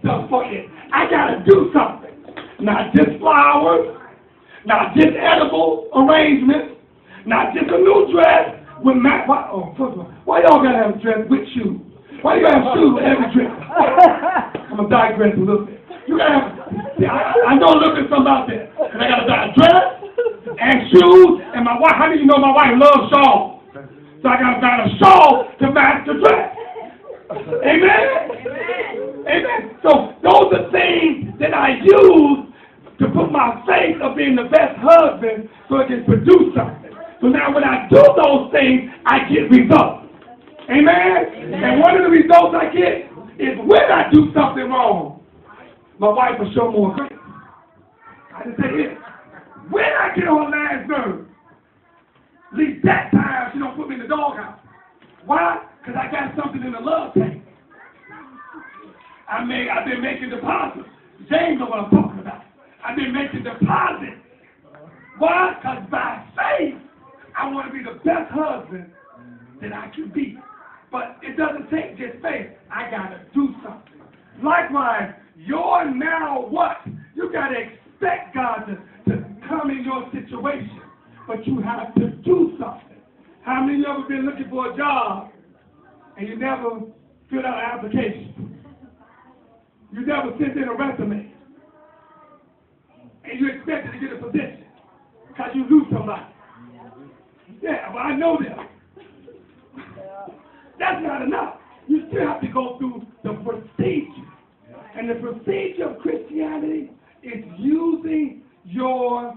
stuff for it. I gotta do something. Not just flowers, not just edible arrangements, not just a new dress with first of all, why y'all gotta have a dress with shoes? Why you gotta have shoes with every dress? I'm gonna digress a little bit. You gotta have, I know a little bit something about that. And I gotta buy a dress and shoes, and my wife, how do you know my wife loves shawls? So I gotta buy a shawl to match the dress. Amen? Amen. So those are things that I use to put my faith of being the best husband so it can produce something. So now when I do those things, I get results. Amen? And one of the results I get is when I do something wrong, my wife will show more grace. I just say this. When I get on last nerve, at least that time she don't put me in the doghouse. Why? Because I got something in the love tank. I've been making deposits. James knows what I'm talking about. I've been making deposits. Why? Because by faith, I want to be the best husband that I can be. But it doesn't take just faith. I got to do something. Likewise, your now what? You got to expect God to come in your situation. But you have to do something. How many of you ever been looking for a job and you never filled out an application? You never sent in a resume. And you expected to get a position because you knew somebody. Yeah, well, I know them. That's not enough. You still have to go through the procedure. And the procedure of Christianity is using your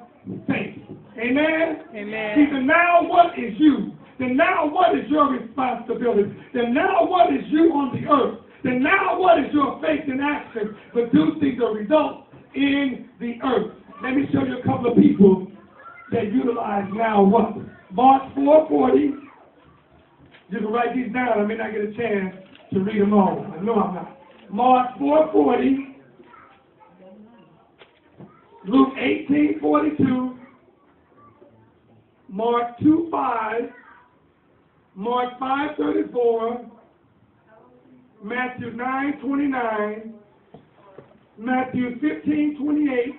faith. Amen? Amen. See, the now what is you. The now what is your responsibility. The now what is you on the earth. The now what is your faith in action producing the results in the earth. Let me show you a couple of people that utilize now what. Mark 4:40. You can write these down. I may not get a chance to read them all. I know I'm not. Mark 4:40. Luke 18:42. Mark 2:5. Mark 5:34. Matthew 9:29. Matthew 15:28.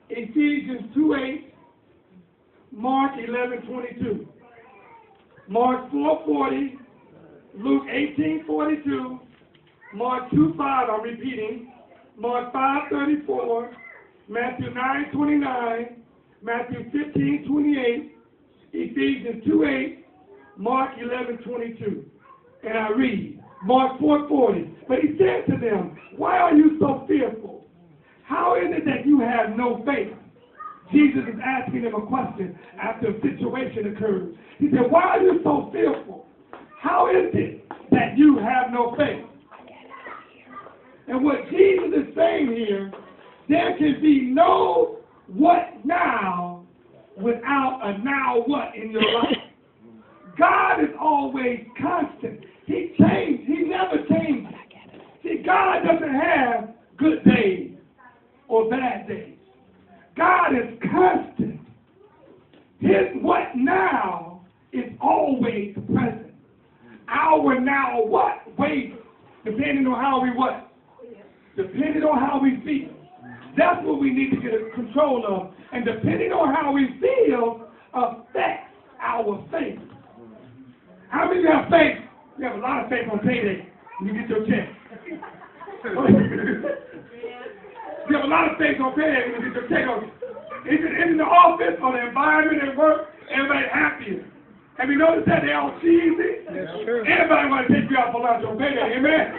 Ephesians 2:8. Mark 11:22. Mark 4:40. Luke 18:42. Mark 2:5, I'm repeating. Mark 5:34. Matthew 9:29. Matthew 15:28. Ephesians 2:8. Mark 11:22. And I read Mark 4:40. But he said to them, why are you so fearful? How is it that you have no faith? Jesus is asking them a question after a situation occurs. He said, why are you so fearful? How is it that you have no faith? And what Jesus is saying here, there can be no what now without a now what in your life. God is always constant. He changed. He never changes. See, God doesn't have good days or bad days. God is constant. His what now is always present. Our now what wavers, depending on how we what? Depending on how we feel. That's what we need to get control of. And depending on how we feel affects our faith. How many of you have faith? You have a lot of faith on payday when you get your check. You have a lot of faith on payday when you get your check. Is it in the office or the environment at work? Everybody happy. Have you noticed that they're all cheesy? That's true. Everybody want to take you out for lunch on payday. Amen.